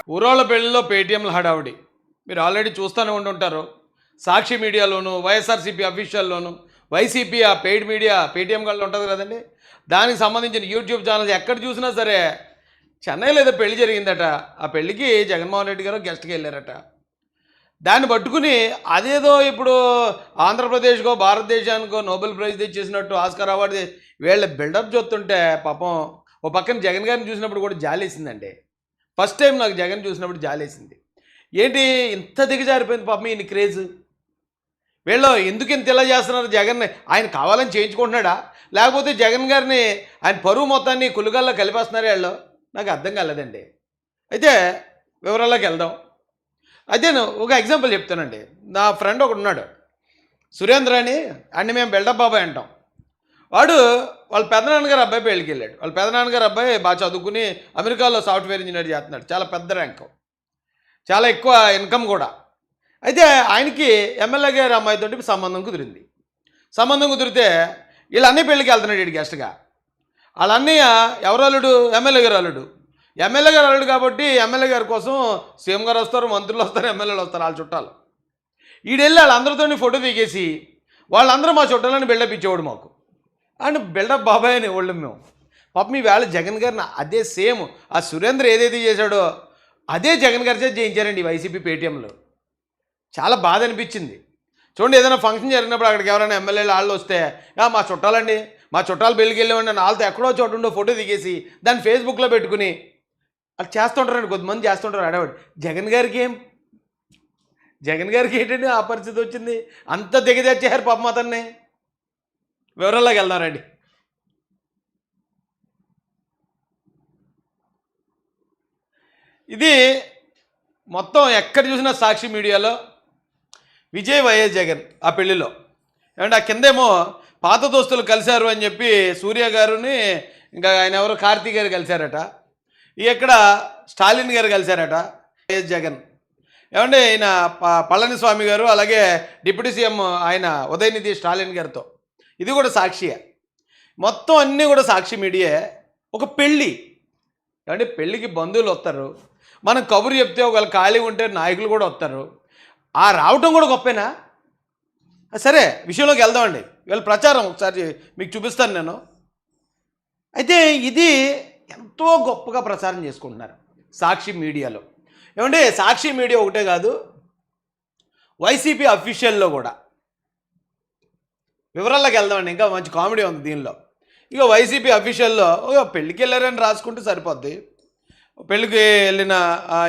ఊరోళ్ళ పెళ్లిలో పేటీఎంల హడావుడి మీరు ఆల్రెడీ చూస్తూనే ఉండుంటారు. సాక్షి మీడియాలోను, వైఎస్ఆర్సీపీ అఫీషియల్లోను, వైసీపీ ఆ పెయిడ్ మీడియా పేటీఎం గళ్ళు ఉంటుంది కదండి, దానికి సంబంధించిన యూట్యూబ్ ఛానల్స్ ఎక్కడ చూసినా సరే చెన్నైలో ఏదో పెళ్లి జరిగిందట. ఆ పెళ్లికి జగన్మోహన్ రెడ్డి గారు గెస్ట్కి వెళ్ళారట. దాన్ని పట్టుకుని అదేదో ఇప్పుడు ఆంధ్రప్రదేశ్కో భారతదేశానికో నోబెల్ ప్రైజ్ తెచ్చేసినట్టు ఆస్కార్ అవార్డు వీళ్ళ బిల్డప్ చూస్తుంటే పాపం ఓ పక్కన జగన్ గారిని చూసినప్పుడు కూడా జాలేసిందండి. ఫస్ట్ టైం నాకు జగన్ చూసినప్పుడు జాలేసింది. ఏంటి ఇంత దిగజారిపోయింది పాపం ఈయన క్రేజ్. వీళ్ళు ఎందుకు ఇంత ఇలా చేస్తున్నారు జగన్ని? ఆయన కావాలని చేయించుకుంటున్నాడా, లేకపోతే జగన్ గారిని ఆయన పరువు మొత్తాన్ని కులుగల్లో కలిపేస్తున్నారు వీళ్ళు? నాకు అర్థం కాలేదండి. అయితే వివరాల్లోకి వెళ్దాం. అయితే ఒక ఎగ్జాంపుల్ చెప్తానండి. నా ఫ్రెండ్ ఒకడు ఉన్నాడు, సురేంద్ర అని. అన్ని మేము బిల్డప్ బాబాయ్ అంటాం. వాడు వాళ్ళ పెదనాన్నగారు అబ్బాయి పెళ్ళికి వెళ్ళాడు. వాళ్ళ పెదనాన్నగారు అబ్బాయి బాగా చదువుకుని అమెరికాలో సాఫ్ట్వేర్ ఇంజనీర్ చేస్తున్నాడు. చాలా పెద్ద ర్యాంకు, చాలా ఎక్కువ ఇన్కమ్ కూడా. అయితే ఆయనకి ఎమ్మెల్యే గారి అమ్మాయితోటి సంబంధం కుదిరింది. సంబంధం కుదిరితే వీళ్ళు అన్నీ పెళ్ళికి వెళ్తున్నాడు వీడి గెస్ట్గా. వాళ్ళ అన్నయ్య ఎవరు అల్లుడు? ఎమ్మెల్యే గారు అల్లుడు. ఎమ్మెల్యే గారు అల్లుడు కాబట్టి ఎమ్మెల్యే గారి కోసం సీఎం గారు వస్తారు, మంత్రులు వస్తారు, ఎమ్మెల్యేలు వస్తారు, వాళ్ళ చుట్టాలు. ఈడెళ్ళి వాళ్ళందరితో ఫోటో దిగేసి వాళ్ళందరూ మా చుట్టాలని బిల్డప్ ఇచ్చేవాడు మాకు. అండ్ బిల్డప్ బాబాయ్ అని వాళ్ళు మేము. పాపం మీ వేళ జగన్ గారిని అదే సేమ్ ఆ సురేంద్ర ఏదైతే చేశాడో అదే జగన్ గారి చేత చేయించారండి ఈ వైసీపీ పేటీఎంలో. చాలా బాధ అనిపించింది. చూడండి, ఏదైనా ఫంక్షన్ జరిగినప్పుడు అక్కడికి ఎవరైనా ఎమ్మెల్యేలు వాళ్ళు వస్తే మా చుట్టాలండి, మా చుట్టాలు పెళ్ళికి వెళ్ళామండి అని వాళ్ళతో ఎక్కడో చోటు ఉండో ఫోటో దిగేసి దాన్ని ఫేస్బుక్లో పెట్టుకుని అది చేస్తుంటారండి. కొద్దిమంది చేస్తుంటారు అడవాడు. జగన్ గారికి ఏంటండి ఆ పరిస్థితి వచ్చింది? అంత దిగజార్చారు పాపం అతన్ని. వివరాల్లోకి వెళ్దారండి. ఇది మొత్తం ఎక్కడ చూసినా సాక్షి మీడియాలో విజయ్ వైఎస్ జగన్ ఆ పెళ్లిలో. ఏమంటే ఆ కిందేమో పాత దోస్తులు కలిశారు అని చెప్పి సూర్య గారుని ఇంకా ఆయన ఎవరో కార్తీక్ గారు కలిశారట. ఇక్కడ స్టాలిన్ గారు కలిశారట వైఎస్ జగన్. ఏమంటే ఈయన పళనిస్వామి గారు, అలాగే డిప్యూటీ సీఎం ఆయన ఉదయనిధి స్టాలిన్ గారితో. ఇది కూడా సాక్షియే. మొత్తం అన్నీ కూడా సాక్షి మీడియా. ఒక పెళ్ళి ఏమంటే పెళ్ళికి బంధువులు వస్తారు, మనం కబురు చెప్తే ఒకవేళ ఖాళీ ఉంటే నాయకులు కూడా వస్తారు. ఆ రావటం కూడా గొప్పేనా? సరే, విషయంలోకి వెళ్దామండి. వీళ్ళ ప్రచారం ఒకసారి మీకు చూపిస్తాను నేను. అయితే ఇది ఎంతో గొప్పగా ప్రచారం చేసుకుంటున్నారు సాక్షి మీడియాలో. ఏమంటే సాక్షి మీడియా ఒకటే కాదు, వైసీపీ అఫీషియల్లో కూడా. వివరాల్లోకి వెళ్దామండి, ఇంకా మంచి కామెడీ ఉంది దీనిలో. ఇక వైసీపీ అఫీషియల్లో పెళ్ళికి వెళ్ళారని రాసుకుంటే సరిపోద్ది. పెళ్ళికి వెళ్ళిన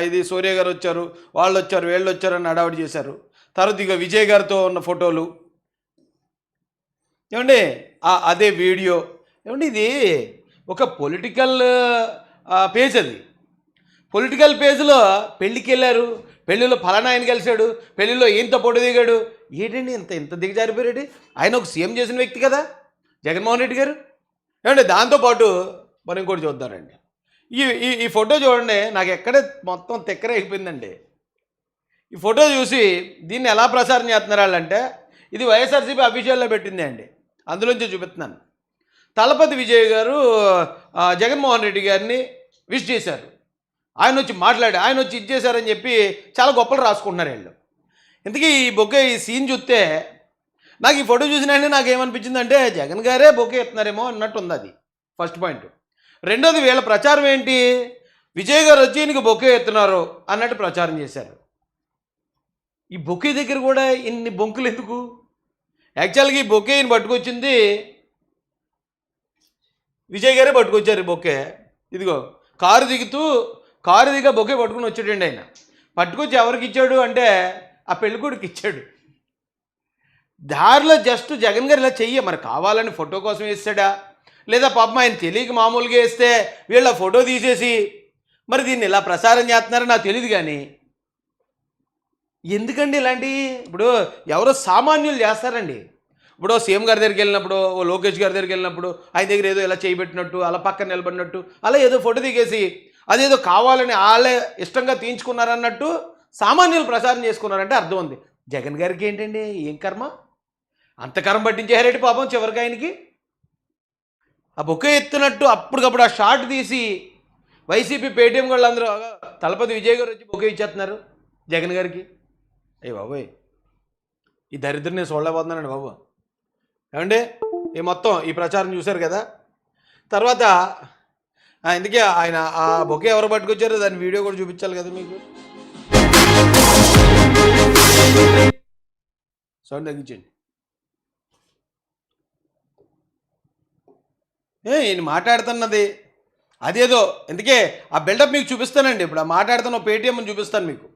ఇది సూర్య గారు వచ్చారు, వాళ్ళు వచ్చారు, వీళ్ళు వచ్చారని హడావిడి చేశారు. తర్వాత ఇక విజయ్ గారితో ఉన్న ఫోటోలు ఏమండి, అదే వీడియో. ఏమండి ఇది ఒక పొలిటికల్ పేజ్. అది పొలిటికల్ పేజ్లో పెళ్ళికి వెళ్ళారు, పెళ్ళిలో ఫలానా ఆయన కలిశాడు, పెళ్ళిలో ఈయంతో ఫోటో దిగాడు. ఏంటండి ఇంత ఇంత దిగజారిపోయాడు? ఆయన ఒక సీఎం చేసిన వ్యక్తి కదా జగన్మోహన్ రెడ్డి గారు. ఏమండి దాంతోపాటు మనం ఇంకోటి చూద్దామండి. ఈ ఈ ఫోటో చూడండి, నాకు ఎక్కడే మొత్తం తెక్కర అయిపోయిందండి. ఈ ఫోటో చూసి దీన్ని ఎలా ప్రచారం చేస్తున్నారు వాళ్ళంటే, ఇది వైఎస్ఆర్సీపీ అఫీషియల్లో పెట్టింది అండి. అందులోంచి చూపిస్తున్నాను. తలపతి విజయ్ గారు జగన్మోహన్ రెడ్డి గారిని విష్ చేశారు. ఆయన వచ్చి మాట్లాడి ఆయన వచ్చి ఇచ్చేశారని చెప్పి చాలా గొప్పలు రాసుకుంటున్నారు వీళ్ళు. ఇంతకీ ఈ బొకే ఈ సీన్ చూస్తే నాకు ఈ ఫోటో చూసినంటే నాకు ఏమనిపించిందంటే జగన్ గారే బొకే ఎత్తున్నారేమో అన్నట్టు ఉంది. అది ఫస్ట్ పాయింట్. రెండోది వీళ్ళ ప్రచారం ఏంటి, విజయ్ గారు వచ్చి ఈయనకి బొకే ఎత్తున్నారు అన్నట్టు ప్రచారం చేశారు. ఈ బొకే దగ్గర కూడా ఇన్ని బొంకులు ఎందుకు? యాక్చువల్గా ఈ బొకే ఈయన పట్టుకొచ్చింది విజయ్ గారే పట్టుకొచ్చారు. ఈ బొకే ఇదిగో కారు దిగా బొకే పట్టుకుని వచ్చాడండి ఆయన. పట్టుకొచ్చి ఎవరికి ఇచ్చాడు అంటే ఆ పెళ్ళికొడుకు ఇచ్చాడు. దారిలో జస్ట్ జగన్ గారు ఇలా చెయ్యి మరి కావాలని ఫోటో కోసం వేస్తాడా, లేదా పాపం ఆయన తెలియక మామూలుగా వేస్తే వీళ్ళ ఫోటో తీసేసి మరి దీన్ని ఇలా ప్రసారం చేస్తున్నారో నాకు తెలియదు. కానీ ఎందుకండి ఇలాంటివి? ఇప్పుడు ఎవరో సామాన్యులు చేస్తారండి. ఇప్పుడు సీఎం గారి దగ్గరికి వెళ్ళినప్పుడు, ఓ లోకేష్ గారి దగ్గరికి వెళ్ళినప్పుడు ఆయన దగ్గర ఏదో ఇలా చేయబెట్టినట్టు, అలా పక్కన నిలబడినట్టు, అలా ఏదో ఫోటో దిగేసి అదేదో కావాలని వాళ్ళే ఇష్టంగా తీయించుకున్నారన్నట్టు సామాన్యులు ప్రచారం చేసుకున్నారంటే అర్థం ఉంది. జగన్ గారికి ఏంటండి ఏం కర్మ? అంత కర్మ పట్టించేయారేంటి పాపం చివరికి ఆయనకి? ఆ బొకే ఎత్తునట్టు అప్పటికప్పుడు ఆ షాట్ తీసి వైసీపీ పేటీఎం వాళ్ళందరూ తలపతి విజయ్ గారు వచ్చి బొకే ఇచ్చేస్తున్నారు జగన్ గారికి. అయ్యి బాబోయ్, ఈ దరిద్రం నేను చూడలేకపోతున్నానండి బాబు. ఏమండి ఈ మొత్తం ఈ ప్రచారం చూశారు కదా. తర్వాత ఇందుకే ఆయన ఆ బొకే ఎవరు పట్టుకొచ్చారో దాని వీడియో కూడా చూపించాలి కదా మీకు. సౌండ్ తగ్గించండి. ఈయన మాట్లాడుతున్నది అదేదో, అందుకే ఆ బిల్డప్ మీకు చూపిస్తానండి. ఇప్పుడు ఆ మాట్లాడుతున్న పేటీఎం అని చూపిస్తాను మీకు.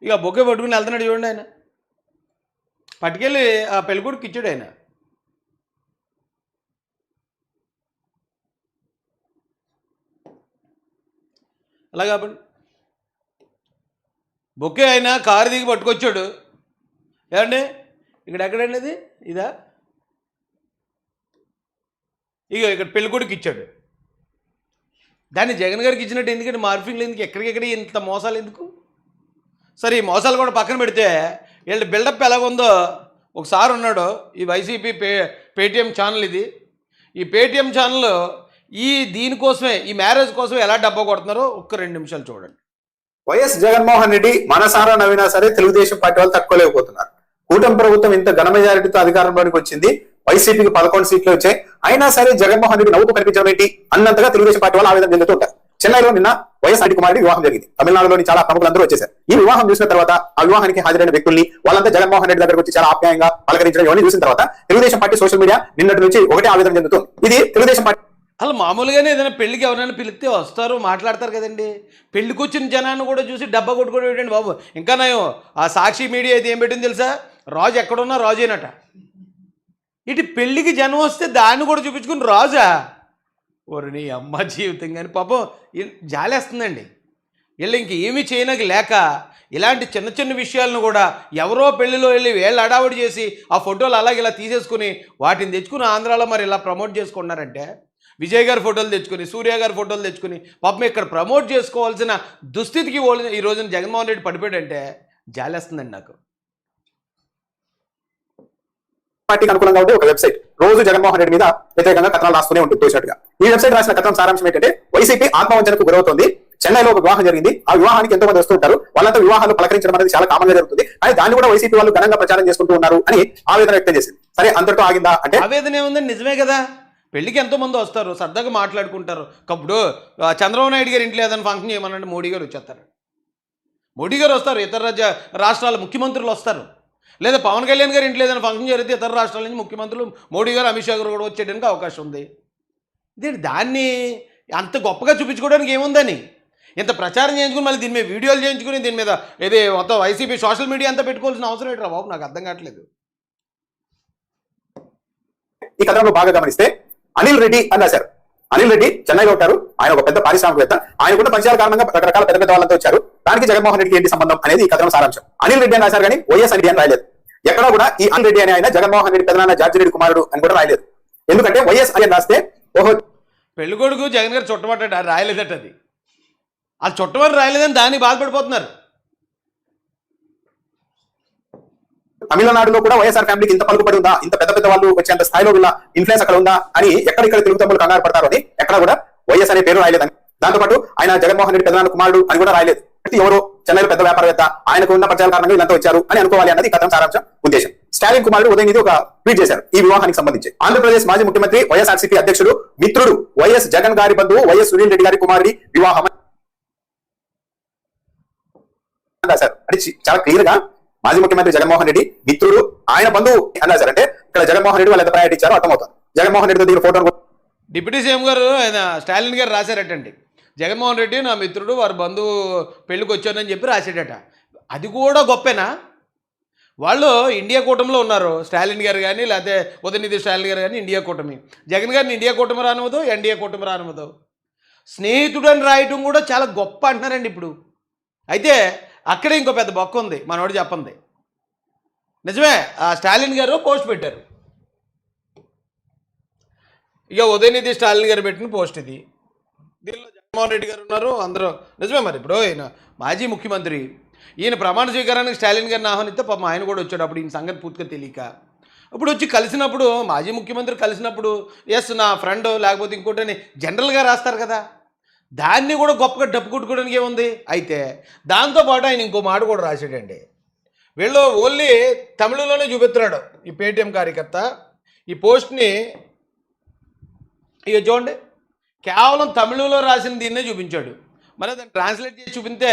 ఇక బొకే పట్టుకుని వెళ్తున్నాడు చూడండి. ఆయన పట్టుకెళ్ళి ఆ పెళ్ళికొడుకు ఇచ్చాడు ఆయన. అలా కాబట్టి బొకే ఆయన కారు దిగి పట్టుకొచ్చాడు. ఏమండి ఇక్కడ ఎక్కడండి ఇది? ఇదా? ఇక ఇక్కడ పెళ్ళికొడుకు ఇచ్చాడు. దాన్ని జగన్ గారికి ఇచ్చినట్టు ఎందుకంటే మార్ఫింగ్లు ఎందుకు, ఎక్కడికెక్కడ ఇంత మోసాలు ఎందుకు? సరే ఈ మోసాలు కూడా పక్కన పెడితే వీళ్ళ బిల్డప్ ఎలాగుందో ఒకసారి ఉన్నాడు. ఈ వైసీపీ పేటీఎం ఛానల్ ఇది. ఈ పేటీఎం ఛానల్ దీనికోసమే, ఈ మ్యారేజ్ కోసమే ఎలా డబ్బా కొడుతున్నారో ఒక్క 2 నిమిషాలు చూడండి. వైఎస్ జగన్మోహన్ రెడ్డి మనసారా నవ్వినా సరే తెలుగుదేశం పార్టీ వాళ్ళు తట్టుకోలేకపోతున్నారు. కూటమి ప్రభుత్వం ఇంత ఘన మెజారిటీతో అధికారంలోకి వచ్చింది, వైసీపీకి 11 సీట్లు వచ్చాయి. అయినా సరే జగన్మోహన్ రెడ్డి నవ్వుతూ కనిపించడం ఏంటి అన్నంతగా తెలుగుదేశం పార్టీ వాళ్ళు ఆవేదన చెందుతూ ఉంటారు. చెన్నైలో నిన్న వైఎస్ రెడ్డి కుమారుడి వివాహం జరిగింది. తమిళనాడులోని చాలా ప్రముఖులందరూ వచ్చేసారు. ఈ వివాహం చూసిన తర్వాత ఆ వివాహానికి హాజరైన వ్యక్తుల్ని వాళ్ళంతా జగన్మోహన్ రెడ్డి దగ్గరకు వచ్చి చాలా ఆప్యాయంగా పలకరించడం ఇవన్నీ చూసిన తర్వాత తెలుగుదేశం పార్టీ సోషల్ మీడియా నిన్నటి నుంచి ఒకటే ఆవేదన చెందుతుంది. ఇది తెలుగుదేశం పార్టీ అసలు మామూలుగానే ఏదైనా పెళ్ళికి ఎవరైనా పిలిస్తే వస్తారు, మాట్లాడతారు కదండి. పెళ్ళికి వచ్చిన జనాన్ని కూడా చూసి డబ్బా కొట్టుకోవడం ఏంటండి బాబు. ఇంకా నేను ఆ సాక్షి మీడియా అయితే ఏం పెట్టింది తెలుసా? రాజు ఎక్కడున్నా రాజేనట. ఇటు పెళ్ళికి జనం వస్తే దాన్ని కూడా చూపించుకుని రాజా? ఓరి నీ అమ్మ జీవితం. కానీ పాపం జాలేస్తుందండి. వీళ్ళు ఇంక ఏమీ చేయనక లేక ఇలాంటి చిన్న చిన్న విషయాలను కూడా ఎవరో పెళ్లిలో వెళ్ళి వీళ్ళు అడావుడి చేసి ఆ ఫోటోలు అలాగే ఇలా తీసేసుకుని వాటిని తెచ్చుకుని ఆంధ్రాలో మరి ఇలా ప్రమోట్ చేసుకున్నారంటే, విజయ్ గారి ఫోటోలు తెచ్చుకుని, సూర్య గారి ఫోటోలు తెచ్చుకుని పాపం ఇక్కడ ప్రమోట్ చేసుకోవాల్సిన దుస్థితికి ఈ రోజున జగన్మోహన్ రెడ్డి పడిపోయాడంటే జాలేస్తుందండి నాకు. పార్టీకి అనుకూలంగా ఉండే ఒక వెబ్సైట్ రోజు జగన్మోహన్ రెడ్డి మీద వ్యతిరేకంగా కథనాలు రాస్తూనే ఉంటుంది తోచినట్టుగా. ఈ వెబ్సైట్ రాసిన కథనం సారాంశం ఏంటంటే, వైసీపీ ఆత్మవంచనకు గురవుతోంది. చెన్నైలో ఒక వివాహం జరిగింది. ఆ వివాహానికి ఎంతో మంది వస్తుంటారు. వాళ్ళంతా వివాహాలు పలకరించడం అనేది చాలా కామన్ గా జరుగుతుంది. కానీ దాన్ని కూడా వైసీపీ వాళ్ళు ఘనంగా ప్రచారం చేసుకుంటూ ఉన్నారు అని ఆవేదన వ్యక్తం చేసింది. సరే అంతటితో ఆగిందా అంటే, ఆవేదన ఏముందని నిజమే కదా. పెళ్ళికి ఎంతోమంది వస్తారు, సరదాగా మాట్లాడుకుంటారు. ఇప్పుడు చంద్రబాబు నాయుడు గారు ఇంట్లో ఏదైనా ఫంక్షన్ చేయమనంటే మోడీ గారు వచ్చేస్తారు. మోడీ గారు వస్తారు, ఇతర రాష్ట్రాల ముఖ్యమంత్రులు వస్తారు. లేదా పవన్ కళ్యాణ్ గారు ఇంట్లో ఏదైనా ఫంక్షన్ జరిగితే ఇతర రాష్ట్రాల నుంచి ముఖ్యమంత్రులు మోడీ గారు, అమిత్ షా గారు కూడా వచ్చేయడానికి అవకాశం ఉంది. దాన్ని అంత గొప్పగా చూపించుకోవడానికి ఏముందని ఇంత ప్రచారం చేయించుకుని మళ్ళీ దీని మీద వీడియోలు చేయించుకుని దీని మీద ఇది మొత్తం వైసీపీ సోషల్ మీడియా అంతా పెట్టుకోవాల్సిన అవసరం ఏంట్రా బాబు? నాకు అర్థం కావట్లేదు. ఈ కథనంలో బాగా గమనిస్తే అనిల్ రెడ్డి అని రాశారు. అనిల్ రెడ్డి చెన్నైలో ఉంటారు. ఆయన ఒక పెద్ద పారిశ్రామికవేత్త. ఆయనకున్న పరిచయాల కారణంగా రకరకాల పెద్ద పెద్ద వాళ్ళంతా వచ్చారు. దానికి జగన్మోహన్ రెడ్డికి ఏంటి సంబంధం అనేది ఈ కథనం సారాంశం. అనిల్ రెడ్డి అని రాశారు కానీ వైఎస్ రెడ్డి అని రాయలేదు. ఎక్కడా కూడా ఈ అనిల్ రెడ్డి అని ఆయన జగన్మోహన్ రెడ్డి పెద్దనాన్న జార్జి రెడ్డి కుమారుడు అని కూడా రాయలేదు. ఎందుకంటే వైఎస్ అని రాస్తే ఓహో పెళ్ళికొడుకు జగన్ గారు చుట్టమట్టాడు, రాయలేదట. అది చుట్టమని రాయలేదని దానికి బాధపడిపోతున్నారు. తమిళనాడులో కూడా వైఎస్ఆర్ ఫ్యామిలీకి ఇంత పలుకుబడి ఉందా, ఇంత పెద్ద పెద్ద వాళ్ళు వచ్చేంత స్థాయిలో వీళ్ళ ఇన్ఫ్లుయెన్స్ అక్కడ ఉందా అని ఎక్కడిక్కడ తెలుగు తమ్ములు కంగారు పడతారు అని ఎక్కడ కూడా వైఎస్ అనే పేరు రాయలేదని. దాంతోపాటు ఆయన జగన్మోహన్ రెడ్డి పెద్దనాన్న కుమారుడు అని కూడా రాయలేదు. ఎవరో చెన్నైలో పెద్ద వ్యాపారవేత్త, ఆయనకు ఉన్న పరిచయాల కారణంగా వీళ్ళంతా వచ్చారు అని అనుకోవాలి అన్నది కథం సారాంశం ఉద్దేశం. స్టాలిన్ కుమారుడు ఉదయం ఇది ఒక ట్వీట్ చేశారు ఈ వివాహానికి సంబంధించి. ఆంధ్రప్రదేశ్ మాజీ ముఖ్యమంత్రి వైఎస్ఆర్సీపీ అధ్యక్షుడు మిత్రుడు వైఎస్ జగన్ గారి బంధువు వైఎస్ సునీల్ రెడ్డి గారి కుమారుడి వివాహం రాశారు. అంటే చాలా క్లియర్ గా మాజీ ముఖ్యమంత్రి జగన్మోహన్ రెడ్డి మిత్రుడు, ఆయన బంధువు అన్నారు సార్. అంటే ఇక్కడ జగన్మోహన్ రెడ్డి వాళ్ళు ఎంత ప్రయారిటీ ఇచ్చారో అర్థమవుతుంది. జగన్మోహన్ రెడ్డితో దిగిన ఫోటో డిప్యూటీ సీఎం గారు ఆయన స్టాలిన్ గారు రాశారటండి, జగన్మోహన్ రెడ్డి నా మిత్రుడు, వారి బంధువు పెళ్ళికి వచ్చానని చెప్పి రాశాడట. అది కూడా గొప్పేనా? వాళ్ళు ఇండియా కూటమిలో ఉన్నారు, స్టాలిన్ గారు కానీ లేకపోతే ఉదయనిధి స్టాలిన్ గారు కానీ ఇండియా కూటమి. జగన్ గారిని ఇండియా కూటమి రానివ్వదు, ఎన్డీఏ కూటమి రానివ్వదు. స్నేహితుడని రాయటం కూడా చాలా గొప్ప అంటున్నారండి ఇప్పుడు. అయితే అక్కడే ఇంకో పెద్ద బొక్క ఉంది, మనోడు చెప్పండి. నిజమే, ఆ స్టాలిన్ గారు పోస్ట్ పెట్టారు. ఇక ఉదయనిధి స్టాలిన్ గారు పెట్టిన పోస్ట్ ఇది. దీనిలో జగన్మోహన్ రెడ్డి గారు ఉన్నారు, అందరూ నిజమే. మరి ఇప్పుడు ఈయన మాజీ ముఖ్యమంత్రి, ఈయన ప్రమాణ స్వీకారానికి స్టాలిన్ గారిని ఆహ్వానిస్తే పాపం ఆయన కూడా వచ్చాడు. అప్పుడు ఈయన సంగతి పూర్తిగా తెలియక ఇప్పుడు వచ్చి కలిసినప్పుడు మాజీ ముఖ్యమంత్రి కలిసినప్పుడు ఎస్ నా ఫ్రెండ్ లేకపోతే ఇంకోటి జనరల్గా రాస్తారు కదా, దాన్ని కూడా గొప్పగా డప్పు కొట్టుకోవడానికి ఏముంది. అయితే దాంతోపాటు ఆయన ఇంకో మాట కూడా రాశాడండి. వీళ్ళు ఓన్లీ తమిళలోనే చూపిస్తున్నాడు ఈ పేటీఎం కార్యకర్త. ఈ పోస్ట్ని ఇక చూడండి, కేవలం తమిళంలో రాసిన దీన్నే చూపించాడు. మరి దాన్ని ట్రాన్స్లేట్ చేసి చూపిస్తే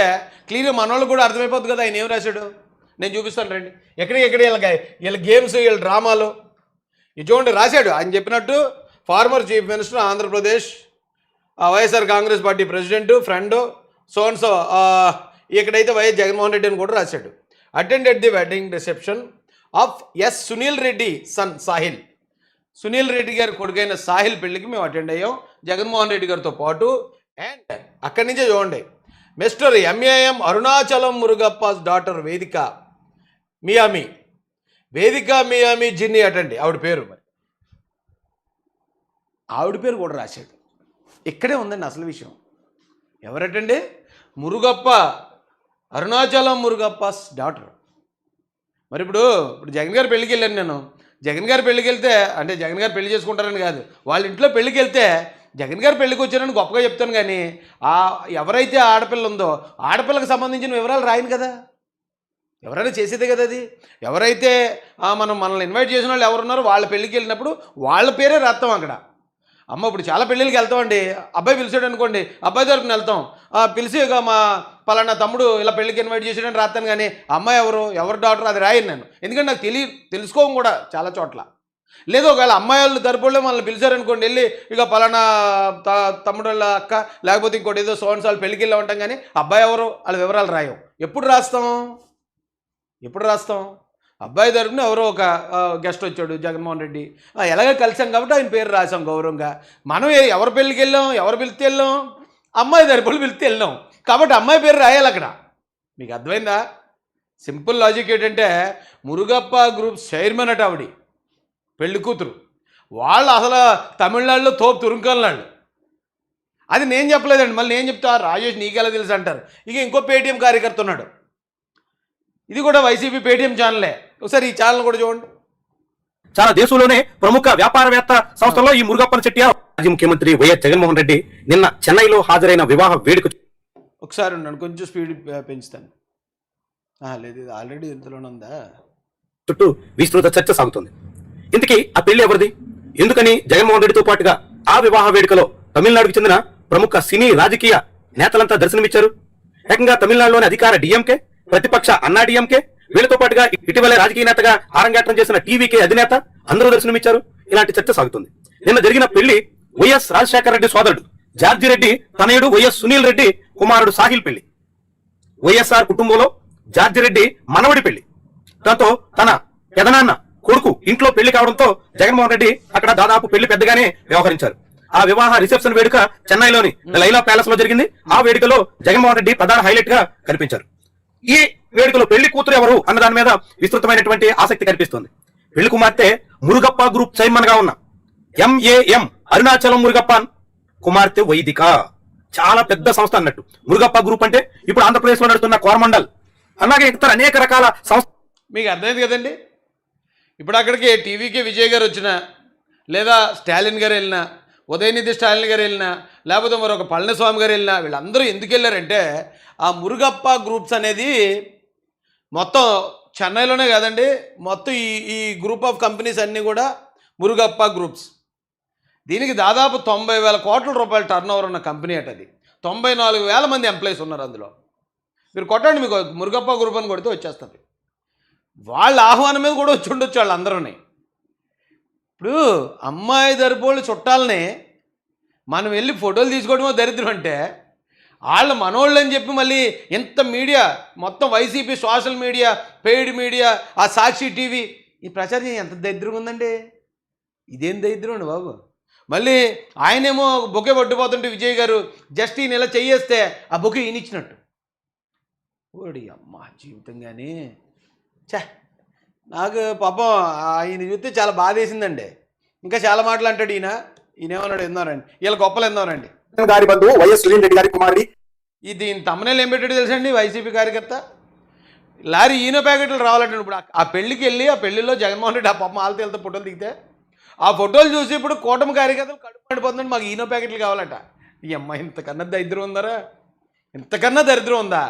క్లియర్గా మన వాళ్ళు కూడా అర్థమైపోద్ది కదా ఆయన ఏం రాశాడు. నేను చూపిస్తాను రండి. ఎక్కడికెక్కడ వీళ్ళ గేమ్స్ వీళ్ళ డ్రామాలు ఇది చూడండి. రాశాడు ఆయన చెప్పినట్టు, former chief minister Andhra Pradesh, YSR Congress party president, friend so ఇక్కడైతే వైఎస్ జగన్మోహన్ రెడ్డి అని కూడా రాశాడు. Attended the wedding reception of S Sunil Reddy son Sahil. Sunil Reddy గారి కొడుకైన సాహిల్ పెళ్లికి మేము అటెండ్ అయ్యాం జగన్మోహన్ రెడ్డి గారితో పాటు. అండ్ అక్కడి నుంచే చూడండి, మిస్టర్ ఎంఏఎం అరుణాచలం మురుగప్పాస్ డాటర్ వేదిక మియామి, వేదిక మియామి జిన్ని అటండి ఆవిడ పేరు. మరి ఆవిడ పేరు కూడా రాశాడు. ఇక్కడే ఉందండి అసలు విషయం. ఎవరటండి? మురుగప్ప, అరుణాచలం మురుగప్పాస్ డాటర్. మరి ఇప్పుడు జగన్ గారి పెళ్ళికి వెళ్ళాను నేను. జగన్ గారి పెళ్ళికి వెళ్తే అంటే జగన్ గారు పెళ్లి చేసుకుంటారని కాదు, వాళ్ళ ఇంట్లో పెళ్ళికి వెళ్తే జగన్ గారి పెళ్ళికి వచ్చారని గొప్పగా చెప్తాను, కానీ ఎవరైతే ఆడపిల్ల ఉందో ఆడపిల్లకు సంబంధించిన వివరాలు రాయను కదా. ఎవరైనా చేసేదే కదా అది. ఎవరైతే మనల్ని ఇన్వైట్ చేసిన వాళ్ళు ఎవరున్నారో వాళ్ళ పెళ్ళికి వెళ్ళినప్పుడు వాళ్ళ పేరే రాస్తాం అక్కడ. అమ్మ ఇప్పుడు చాలా పెళ్ళిళ్ళకి వెళ్తామండి, అబ్బాయి పిలిచాడు అనుకోండి, అబ్బాయి తరపున వెళ్తాం, పిలిచి ఇక మా పలానా తమ్ముడు ఇలా పెళ్ళికి ఇన్వైట్ చేసాడని రాస్తాను, కానీ అమ్మాయి ఎవరు డాక్టర్ అది రాయను నేను. ఎందుకంటే నాకు తెలుసుకోం కూడా చాలా చోట్ల. లేదు ఒకవేళ అమ్మాయి వాళ్ళు తరపులో మనల్ని పిలిచారనుకోండి, వెళ్ళి ఇక పలానా తమ్ముడు వాళ్ళ అక్క లేకపోతే ఇంకోటి ఏదో సోన్సార్లు పెళ్ళికి వెళ్ళి ఉంటాం, కానీ అబ్బాయి ఎవరు వాళ్ళ వివరాలు రాయం. ఎప్పుడు రాస్తాం? అబ్బాయి తరపున ఎవరో ఒక గెస్ట్ వచ్చాడు జగన్మోహన్ రెడ్డి, ఎలాగ కలిసాం కాబట్టి ఆయన పేరు రాసాం గౌరవంగా. మనం ఎవరి పెళ్ళికి వెళ్ళాం, ఎవరు పిలిస్తే వెళ్ళాం, అమ్మాయి తరపులు పిలిస్తే వెళ్ళాం కాబట్టి అమ్మాయి పేరు రాయాలి అక్కడ. మీకు అర్థమైందా? సింపుల్ లాజిక్ ఏంటంటే, మురుగప్ప గ్రూప్ చైర్మన్ అట ఆవిడ, పెళ్లి కూతురు. వాళ్ళు అసలు తమిళనాడులో తోపు తురుంకల్నాళ్ళు. అది నేను చెప్పలేదండి, మళ్ళీ నేను చెప్తా రాజేష్ నీకెలా తెలుసు అంటారు. ఇక ఇంకో పేటీఎం కార్యకర్త ఉన్నాడు, ఇది కూడా వైసీపీ పేటీఎం ఛానలే. ఒకసారి ఈ ఛానల్ కూడా చూడండి. చాలా దేశంలోనే ప్రముఖ వ్యాపారవేత్త సంస్థల్లో ఈ మురుగప్పన్ చెట్టియార్. మాజీ ముఖ్యమంత్రి వైఎస్ జగన్మోహన్ రెడ్డి నిన్న చెన్నైలో హాజరైన వివాహ వేడుక. ఒకసారి ఉన్నాను, కొంచెం స్పీడ్ పెంచుతాను. లేదు ఇది ఆల్రెడీ ఇంతలోనే ఉందా. చుట్టూ విస్తృత చర్చ సాగుతుంది. ఇంతకీ ఆ పెళ్లి ఎవరిది, ఎందుకని జగన్మోహన్ రెడ్డితో పాటుగా ఆ వివాహ వేడుకలో తమిళనాడుకు చెందిన ప్రముఖ సినీ రాజకీయ నేతలంతా దర్శనమిచ్చారు. ఏకంగా తమిళనాడులోని అధికార డిఎంకే, ప్రతిపక్ష అన్నా డిఎంకే, వీళ్ళతో పాటుగా ఇటీవల రాజకీయ నేతగా ఆరంగేట్రం చేసిన టీవీకే అధినేత అందరూ దర్శనమిచ్చారు. ఇలాంటి చర్చ సాగుతుంది. నిన్న జరిగిన పెళ్లి వైఎస్ రాజశేఖర రెడ్డి సోదరుడు జార్జి రెడ్డి తనయుడు వైఎస్ సునీల్ రెడ్డి కుమారుడు సాహిల్ పెళ్లి. వైఎస్ఆర్ కుటుంబంలో జార్జి రెడ్డి మనవడి పెళ్లి. దాంతో తన పెదనాన్న కొడుకు ఇంట్లో పెళ్లి కావడంతో జగన్మోహన్ రెడ్డి అక్కడ దాదాపు పెళ్లి పెద్దగానే వ్యవహరించారు. ఆ వివాహ రిసెప్షన్ వేడుక చెన్నైలోని లైలా ప్యాలెస్ లో జరిగింది. ఆ వేడుకలో జగన్మోహన్ రెడ్డి ప్రధాన హైలైట్ గా కనిపించారు. ఈ వేడుకలో పెళ్లి కూతురు ఎవరు అన్న దాని మీద విస్తృతమైనటువంటి ఆసక్తి కనిపిస్తుంది. పెళ్లి కుమార్తె మురుగప్ప గ్రూప్ చైర్మన్ గా ఉన్న ఎంఏఎం అరుణాచలం మురుగప్పన్ కుమార్తె వైదిక. చాలా పెద్ద సంస్థ అన్నట్టు మురుగప్ప గ్రూప్ అంటే. ఇప్పుడు ఆంధ్రప్రదేశ్ లో నడుస్తున్న కోరమండల్ అలాగే ఇతర అనేక రకాల సంస్థ. మీకు అర్థమైంది కదండి. ఇప్పుడు అక్కడికి టీవీకి విజయ్ గారు వచ్చినా, లేదా స్టాలిన్ గారు వెళ్ళినా, ఉదయనిధి స్టాలిన్ గారు వెళ్ళినా, లేకపోతే మరొక పళనిస్వామి గారు వెళ్ళినా, వీళ్ళందరూ ఎందుకు వెళ్ళారంటే ఆ మురుగప్ప గ్రూప్స్ అనేది మొత్తం చెన్నైలోనే కాదండి, మొత్తం ఈ గ్రూప్ ఆఫ్ కంపెనీస్ అన్నీ కూడా మురుగప్ప గ్రూప్స్. దీనికి దాదాపు 90,000 కోట్ల రూపాయల టర్న్ ఉన్న కంపెనీ అట. అది 94,000 మంది ఎంప్లాయీస్ ఉన్నారు అందులో. మీరు కొట్టండి, మీకు మురుగప్ప గ్రూప్ అని కొడితే వచ్చేస్తుంది. వాళ్ళ ఆహ్వానం మీద కూడా వచ్చి ఉండొచ్చు వాళ్ళందరూని. ఇప్పుడు అమ్మాయి తరపులు చుట్టాలని మనం వెళ్ళి ఫోటోలు తీసుకోవడమో దరిద్రం అంటే, వాళ్ళు మనోళ్ళు అని చెప్పి మళ్ళీ ఇంత మీడియా మొత్తం YCP social media, paid media, ఆ సాక్షి టీవీ ఈ ప్రచారం ఎంత దరిద్రంగా ఉందండి. ఇదేం దరిద్రం అండి బాబు. మళ్ళీ ఆయనేమో బొకే పట్టుపోతుంటే విజయ్ గారు జస్ట్ ఈయన ఇలా చెయ్యేస్తే ఆ బొకే ఈయనిచ్చినట్టు. ఓడి అమ్మ జీవితం కానీ నాకు పాపం ఆయన చూస్తే చాలా బాధ వేసిందండి. ఇంకా చాలా మాటలు అంటాడు ఈయనేమన్నాడు ఎందోనండి, వీళ్ళ గొప్పలు ఎందోనండి. గారి బంధువు వైఎస్ సునీల్ రెడ్డి గారి కుమారుడి. దీని తమ్మనేలు ఏం పెట్టాడు తెలుసండి వైసీపీ కార్యకర్త. లారీ ఈనో ప్యాకెట్లు రావాలంటే ఇప్పుడు ఆ పెళ్ళికి వెళ్ళి ఆ పెళ్లిలో జగన్మోహన్ రెడ్డి ఆ పాప ఆలతీలతో ఫోటోలు దిగితే ఆ ఫోటోలు చూసి ఇప్పుడు కూటమి కార్యకర్తలు కడుపు పడిపోతుందంటే మాకు ఈనో ప్యాకెట్లు కావాలట. ఈ అమ్మాయి ఇంతకన్నా దరిద్రం ఉందరా, ఇంతకన్నా దరిద్రం ఉందా?